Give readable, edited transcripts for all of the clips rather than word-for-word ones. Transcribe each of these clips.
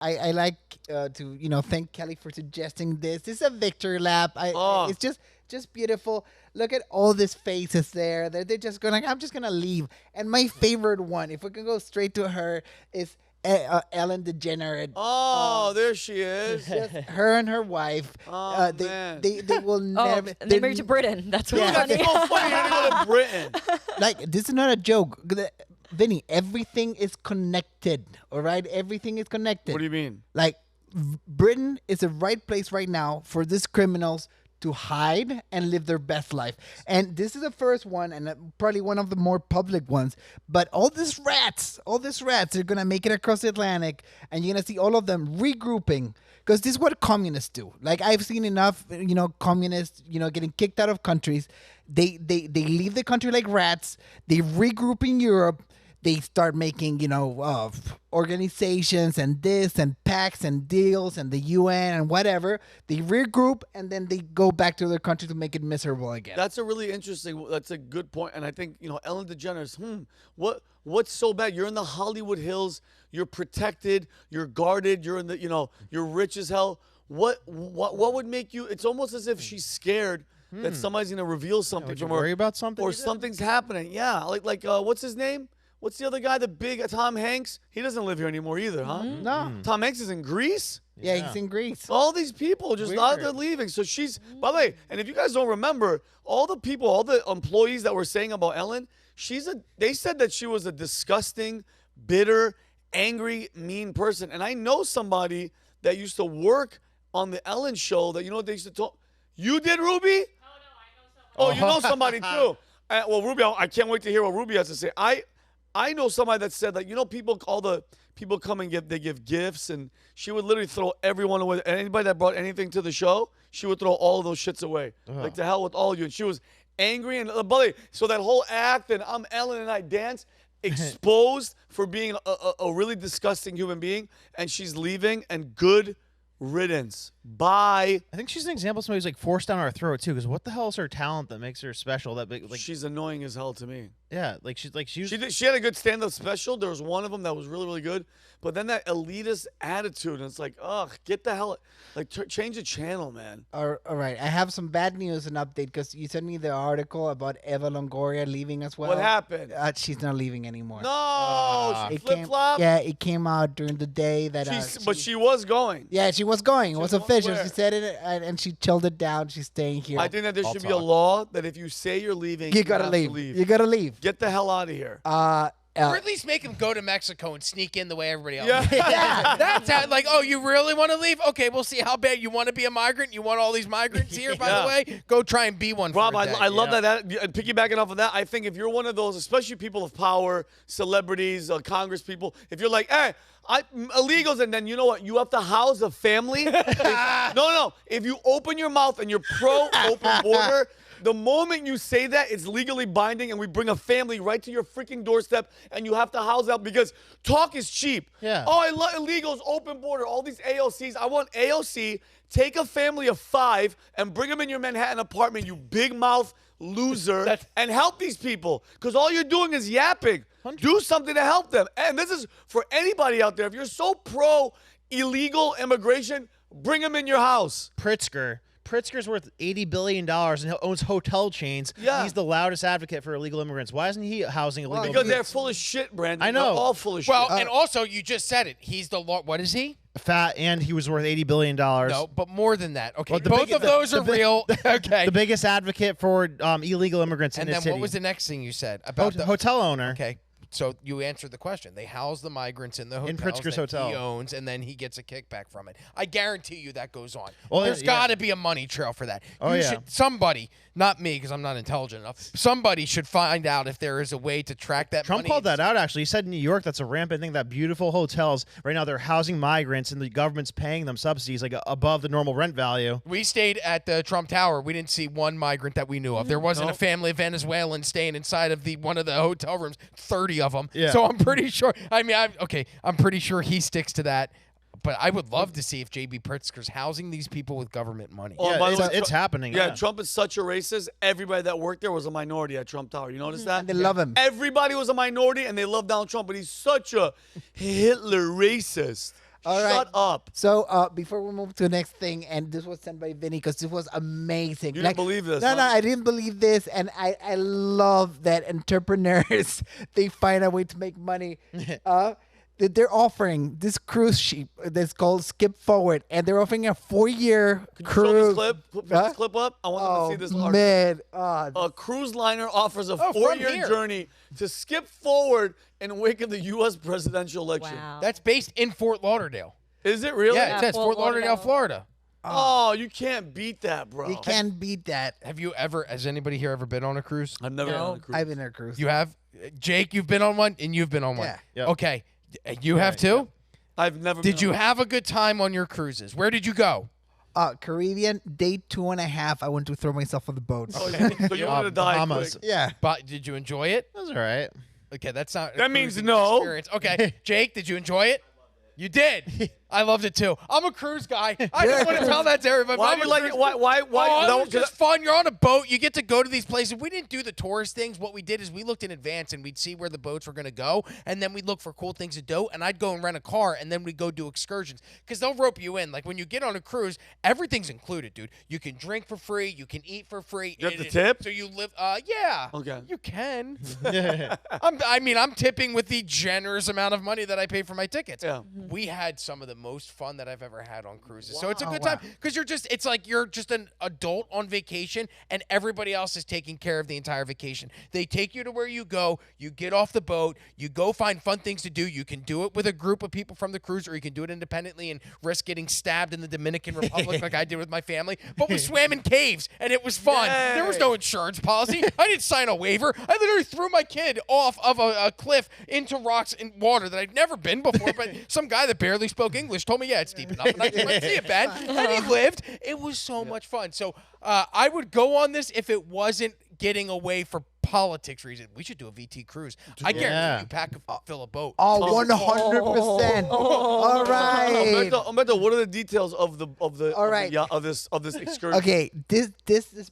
I like to thank Kelly for suggesting this. This is a victory lap. It's just beautiful. Look at all these faces there. They're just going. I'm just gonna leave. And my favorite one, if we can go straight to her, is Ellen DeGeneres. Oh, there she is. Just her and her wife. Oh, they, man. they will never. And they moved to Britain. That's what's Dude, that's funny. so funny. You're gonna go to Britain. Like, this is not a joke. Vinny, everything is connected. All right, everything is connected. What do you mean? Like, Britain is the right place right now for these criminals to hide and live their best life. And this is the first one, and probably one of the more public ones. But all these rats, are gonna make it across the Atlantic, and you're gonna see all of them regrouping. Because this is what communists do. Like, I've seen enough, communists, getting kicked out of countries. They leave the country like rats. They regroup in Europe. They start making, organizations and this and pacts and deals and the UN and whatever. They regroup and then they go back to their country to make it miserable again. That's a really interesting. That's a good point. And I think Ellen DeGeneres. What's so bad? You're in the Hollywood Hills. You're protected. You're guarded. You're in the you're rich as hell. What would make you? It's almost as if she's scared that somebody's gonna reveal something from her. Worry about something, or something's happening. Yeah, like what's his name? What's the other guy? The big Tom Hanks? He doesn't live here anymore either, huh? No. Tom Hanks is in Greece? Yeah, he's in Greece. All these people just they're leaving. So she's, by the way, and if you guys don't remember, all the people, all the employees that were saying about Ellen, they said that she was a disgusting, bitter, angry, mean person. And I know somebody that used to work on the Ellen show that, they used to talk. You did, Ruby? Oh, you know somebody too. Well, Ruby, I can't wait to hear what Ruby has to say. I know somebody that said that, all the people come and give gifts, and she would literally throw everyone away. And anybody that brought anything to the show, she would throw all of those shits away. Like, to hell with all of you. And she was angry. And so that whole act, and I'm Ellen and I dance, exposed for being a really disgusting human being. And she's leaving, and good riddance. Bye. I think she's an example of somebody who's like forced down our throat too. Because what the hell is her talent that makes her special? That big, she's annoying as hell to me. Yeah, she had a good stand-up special. There was one of them that was really, really good. But then that elitist attitude, and it's like, ugh, get the hell, change the channel, man. All right, I have some bad news and update because you sent me the article about Eva Longoria leaving as well. What happened? She's not leaving anymore. No, she flip-flopped? Yeah, it came out during the day that. But she was going. Yeah, she was going. It was official. Where? She said it, and she chilled it down. She's staying here. I think that there should be a law that if you say you're leaving, you gotta leave. You gotta leave. Get the hell out of here. Or at least make him go to Mexico and sneak in the way everybody else. Yeah. That's how, oh, you really want to leave? Okay, we'll see how bad you want to be a migrant. You want all these migrants here, by the way? Go try and be one. Rob, for a day. I love that. Piggybacking off of that, I think if you're one of those, especially people of power, celebrities, Congress people, if you're like, hey, illegals, and then you know what? You have to house a family. No. If you open your mouth and you're pro-open border, the moment you say that, it's legally binding, and we bring a family right to your freaking doorstep, and you have to house out because talk is cheap. Yeah. Oh, I love illegals, open border, all these AOCs. I want AOC, take a family of 5 and bring them in your Manhattan apartment, you big mouth loser, and help these people because all you're doing is yapping. 100. Do something to help them. And this is for anybody out there. If you're so pro illegal immigration, bring them in your house. Pritzker's worth $80 billion and owns hotel chains. Yeah. He's the loudest advocate for illegal immigrants. Why isn't he housing illegal Because immigrants? they're full of shit, Brandon. I know. They're all full of shit. Well, and also, you just said it. He's the law. What is he? Fat, and he was worth $80 billion. No, but more than that. Okay, Well, both of those are real. Okay. The biggest advocate for illegal immigrants in and this then city. what was the next thing you said? About the hotel owner. Okay. So you answered the question. They house the migrants in the hotels Pritzker's that hotel. he owns, and then he gets a kickback from it. I guarantee you that goes on. Well, There's got to be a money trail for that. Somebody, not me because I'm not intelligent enough, somebody should find out if there is a way to track that Trump money. called that out, actually. He said in New York that's a rampant thing, that beautiful hotels, right now they're housing migrants, and the government's paying them subsidies above the normal rent value. We stayed at the Trump Tower. We didn't see one migrant that we knew of. There wasn't a family of Venezuelans staying inside of one of the hotel rooms, 30 of them. Yeah. So I'm pretty sure. I'm pretty sure he sticks to that. But I would love to see if J.B. Pritzker's housing these people with government money. Oh, Yeah, it's happening. Yeah, Trump is such a racist. Everybody that worked there was a minority at Trump Tower. You notice that? And they love him. Everybody was a minority, and they love Donald Trump, but he's such a Hitler racist. All right. Shut up. So before we move to the next thing, and this was sent by Vinny because this was amazing. You didn't believe this, No, huh? no, I didn't believe this, and I love that entrepreneurs they find a way to make money. That they're offering this cruise ship that's called Skip Forward, and they're offering a 4-year Can you show this cruise. clip? Put Huh? this clip up. I want them to see this article. Man, A cruise liner offers a from 4-year here. journey to skip forward in the wake of the U.S. presidential election. Wow. That's based in Fort Lauderdale. Is it really? Yeah, it says Fort Fort Lauderdale, Lauderdale. Florida. Oh, you can't beat that, bro. you can't beat that. Has anybody here ever been on a cruise? I've never been on a cruise. I've been on a cruise. You have? Jake, you've been on one, and you've been on one. Yeah. Yep. Okay. You have too? I've never Did been you on have a good time on your cruises? Where did you go? Caribbean, day 2.5. I went to throw myself on the boat. Oh, yeah. So you wanted to die Bahamas. quick. Yeah. But did you enjoy it? That's all right. Okay, that's not. a That means cruising no. Experience. Okay, Jake, did you enjoy it? You did. I loved it too. I'm a cruise guy. I don't want to tell that to everybody. Why I'm do a you like cruise- it? Why? Oh, No, it was just fun. You're on a boat. You get to go to these places. We didn't do the tourist things. What we did is we looked in advance and we'd see where the boats were going to go, and then we'd look for cool things to do. And I'd go and rent a car, and then we'd go do excursions because they'll rope you in. Like when you get on a cruise, everything's included, dude. You can drink for free. You can eat for free. You have to tip? So you live. Yeah. Okay. You can. I'm tipping with the generous amount of money that I pay for my tickets. Yeah. We had some of the most fun that I've ever had on cruises. So it's a Wow. good time because it's like you're just an adult on vacation and everybody else is taking care of the entire vacation. They take you to where you go, you get off the boat, you go find fun things to do. You can do it with a group of people from the cruise or you can do it independently and risk getting stabbed in the Dominican Republic like I did with my family. But we swam in caves and it was fun. There was no insurance policy. I didn't sign a waiver. I literally threw my kid off of a cliff into rocks and water that I'd never been before, but some guy that barely spoke English told me, yeah, it's deep enough. And I went, see it, Ben. And he lived. It was so much fun. So I would go on this if it wasn't getting away for politics reasons. We should do a VT cruise. I guarantee you fill a boat. Oh, 100%. All right. Humberto, what are the details of the All right. of this excursion? Okay, this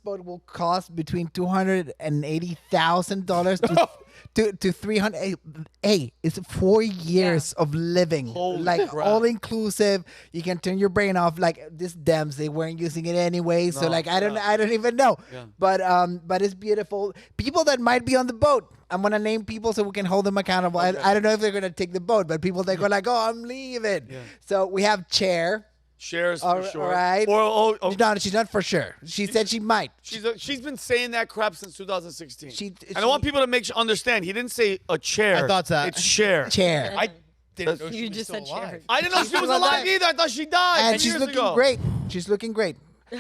boat will cost between $280,000 to 300. Hey, it's 4 years of living, Holy like crap. all inclusive. You can turn your brain off. Like this Dems, they weren't using it anyway, so No, like I don't even know. Yeah. But it's beautiful. People that might be on the boat. I'm gonna name people so we can hold them accountable. Okay. I don't know if they're gonna take the boat, but people that go like, oh, I'm leaving. Yeah. So we have Cher. Shares All for sure. right. Oh, No, she's not for sure. She said she might. she's been saying that crap since 2016. And I she- want people to understand. He didn't say a chair. I thought that. It's Cher. Chair. I didn't know she You was just still said alive. Cher. I didn't know she was still alive alive. either. I thought she died. And 10 she's years looking ago. great. She's looking great. She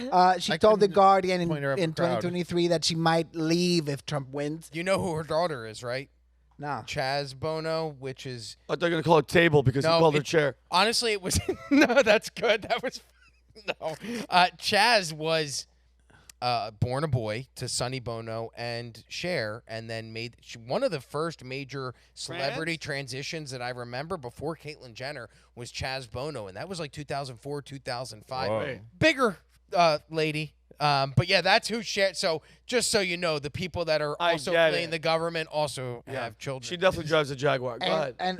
told The couldn't Guardian in point her up crowd. 2023 that she might leave if Trump wins. You know who her daughter is, right? Nah. Chaz Bono, which is I thought they were going to call it table because he called her chair. Honestly, it was no. That's good. That was no. Chaz was born a boy to Sonny Bono and Cher, and then made one of the first major celebrity transitions that I remember before Caitlyn Jenner was Chaz Bono, and that was like 2004, 2005. Whoa. Bigger lady. But yeah, that's who Cher. So just so you know, the people that are I also get playing it. the government also have children. She definitely drives a Jaguar. Go ahead. And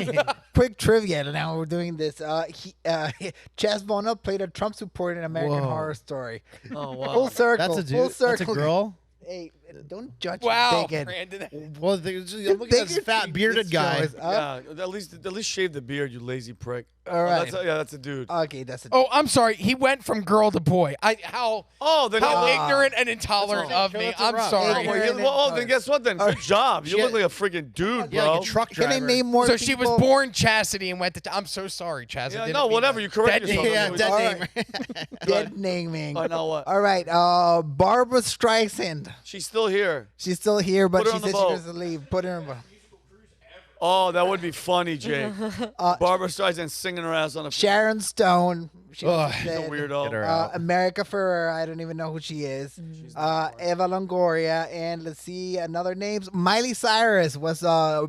quick trivia. Now we're doing this. Chaz Bono played a Trump supporter in American Whoa. Horror Story. Oh, wow. Full circle. That's a Full dude. circle. That's a girl. Hey, don't judge wow, Bigot. Brandon. Well, look at this fat bearded guy. Yeah, at least shave the beard, you lazy prick. All right. That's a dude. Okay, that's a. Oh, I'm sorry. He went from girl to boy. How Then ignorant and intolerant of me. That's I'm rough. sorry. then guess what? Then good job. You look like a freaking dude, Yeah, bro. like a truck Can driver. I name more? So she was people? born Chastity and went to. I'm so sorry, Chastity. Yeah, I didn't no, mean whatever. that. You correct Dead yourself. name. Yeah, dead All name. right. Dead naming. I know what. All right. Barbara Streisand. She's still here. She's still here, but Put her she on the said boat. she was to leave. Put her in. Oh, that would be funny, Jake. Barbara Streisand singing her ass on a Sharon Stone. She was Ugh. She's a dead. weirdo. Get her out. America Ferrera. I don't even know who she is. Eva Longoria. And let's see another names. Miley Cyrus was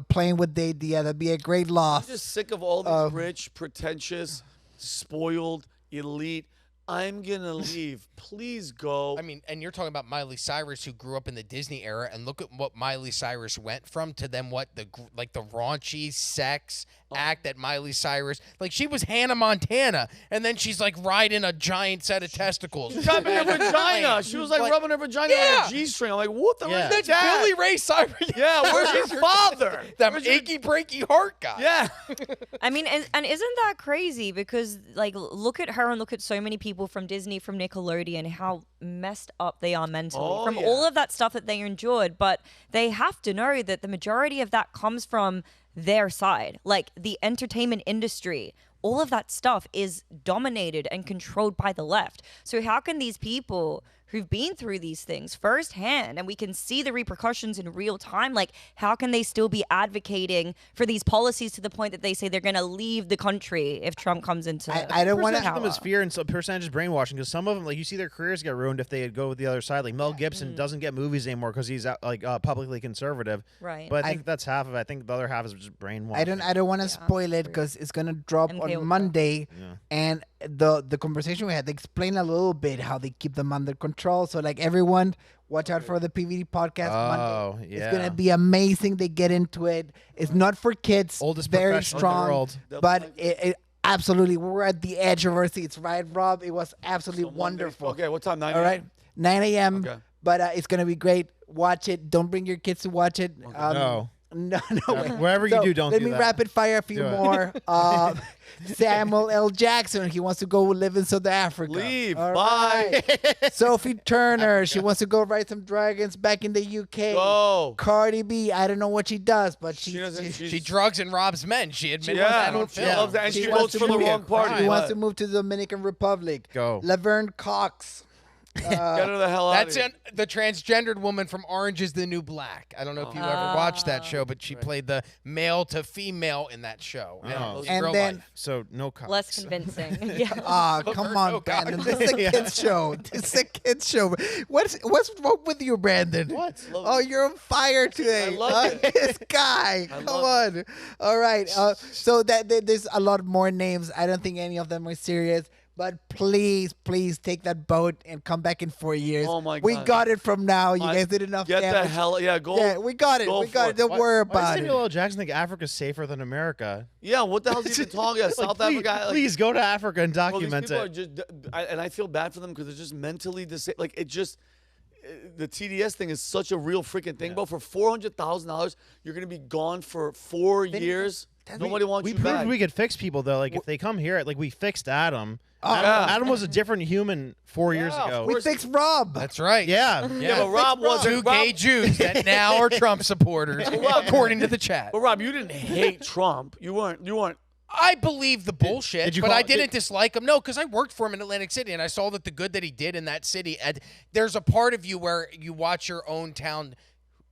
playing with the idea. That'd be a great loss. I'm just sick of all these rich, pretentious, spoiled, elite. I'm gonna leave. Please go. I mean, and you're talking about Miley Cyrus, who grew up in the Disney era, and look at what Miley Cyrus went from to then what the raunchy sex act that Miley Cyrus, like she was Hannah Montana, and then she's like riding a giant set of testicles. Rubbing her vagina. She was like rubbing her vagina on a G-string. I'm like, what the Yeah. fuck? That's Billy Ray Cyrus. Yeah, where's your father? That achy breaky heart guy. Yeah. I mean, and isn't that crazy? Because like, look at her and look at so many people from Disney, from Nickelodeon, how messed up they are mentally from all of that stuff that they endured. But they have to know that the majority of that comes from their side, like the entertainment industry. All of that stuff is dominated and controlled by the left. So how can these people who've been through these things firsthand, and we can see the repercussions in real time, like how can they still be advocating for these policies to the point that they say they're going to leave the country if Trump comes into I don't want Percentage of them to. is fear and some percentage is brainwashing because some of them, like you see their careers get ruined if they go with the other side. Like Mel Gibson doesn't get movies anymore because he's publicly conservative. Right. But I think that's half of it. I think the other half is just brainwashing. I don't want to spoil it because it's gonna drop MK on Ultra. Monday, and the conversation we had, they explain a little bit how they keep them under control. So like everyone, watch out for the PVD podcast Monday. yeah. It's gonna be amazing. They get into it. It's not for kids. Oldest very professional in the strong, world. but it absolutely we're at the edge of our seats, right, Rob? It was absolutely wonderful. Okay, what time? 9 All right, 9 a.m. Okay. But it's gonna be great. Watch it. Don't bring your kids to watch it. No. No. Wherever you do, don't let do me that. rapid fire a few Do it. more. Samuel L. Jackson, he wants to go live in South Africa. Leave. All Bye. right. Sophie Turner, she wants to go ride some dragons back in the UK. Go. Cardi B, I don't know what she does, but She doesn't. She drugs and robs men. She admitted Yeah, that on she film. loves that, and she wants votes to for the move- wrong party. She wants What? to move to the Dominican Republic. Go. Laverne Cox. Get her the hell out That's of here. the transgendered woman from Orange is the New Black. I don't know if you ever watched that show, but she played the male to female in the show. Oh. In And real then- life. So no cops. less convincing. Yeah. Come on, no God. Brandon. This is a kid's show. This is a kid's show. What's wrong with you, Brandon? What? Oh, you're on fire today. I love it. This guy. Come on. All right. So there's a lot more names. I don't think any of them are serious. But please take that boat and come back in 4 years. Oh, my We God. got it from now. You guys did enough Get damage. the hell. Yeah, go. Yeah, we got it. go We for got it. it. Don't worry Why about does it. Samuel L. Jackson think Africa's safer than America? Yeah, what the hell's he even talking about? South Please, Africa. Like, please go to Africa and bro, these document people are it. just, and I feel bad for them because they're just mentally disabled. Like, it just, the TDS thing is such a real freaking thing, bro. For $400,000, you're going to be gone for 4 years. Nobody wants We you proved back. we could fix people though. Like if they come here, like we fixed Adam. yeah. Adam was a different human 4 years Yeah, of ago. We course. fixed Rob. That's right. Yeah. Yeah, but Rob wasn't. Two gay Jews that now are Trump supporters, according to the chat. But Rob, you didn't hate Trump. You weren't. I believe the bullshit, did you but call- I didn't dislike him. No, because I worked for him in Atlantic City, and I saw that the good that he did in that city. And there's a part of you where you watch your own town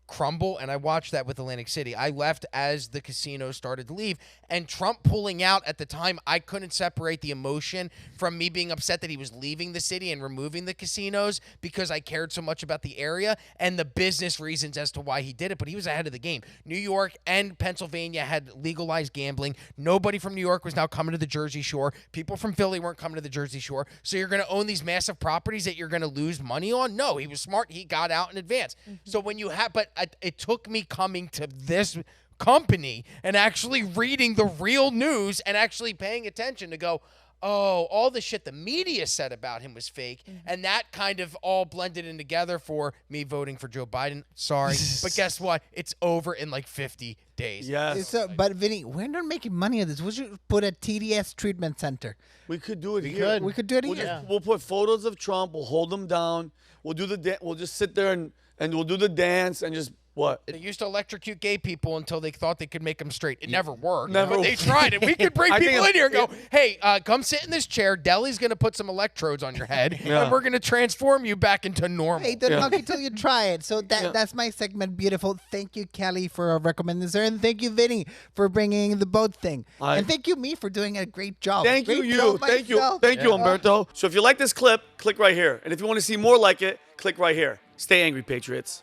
crumble, and I watched that with Atlantic City. I left as the casino started to leave, and Trump pulling out at the time, I couldn't separate the emotion from me being upset that he was leaving the city and removing the casinos because I cared so much about the area and the business reasons as to why he did it, but he was ahead of the game. New York and Pennsylvania had legalized gambling. Nobody from New York was now coming to the Jersey Shore. People from Philly weren't coming to the Jersey Shore. So you're going to own these massive properties that you're going to lose money on? No, he was smart. He got out in advance. So when you have, but it took me coming to this company and actually reading the real news and actually paying attention to go, oh, all the shit the media said about him was fake. And that kind of all blended in together for me voting for Joe Biden. Sorry. But guess what? It's over in like 50 days. Yes. But Vinny, we're not making money on this. We should put a TDS treatment center. We could do it here. could. We could do it We'll, here. we'll put photos of Trump. We'll hold him down. We'll do we'll just sit there and we'll do the dance and just what? They used to electrocute gay people until they thought they could make them straight. It never worked. Never But they worked. tried it. We could bring I think people it- in here and go, hey, come sit in this chair. Deli's going to put some electrodes on your head, and we're going to transform you back into normal. Hey, don't knock it till you try it. So that's my segment. Beautiful. Thank you, Kelly, for recommending this, and thank you, Vinny, for bringing the boat thing, and thank you, me, for doing a great job. Thank Great you, job thank you, myself. thank you, Umberto. So if you like this clip, click right here, and if you want to see more like it, click right here. Stay angry, Patriots.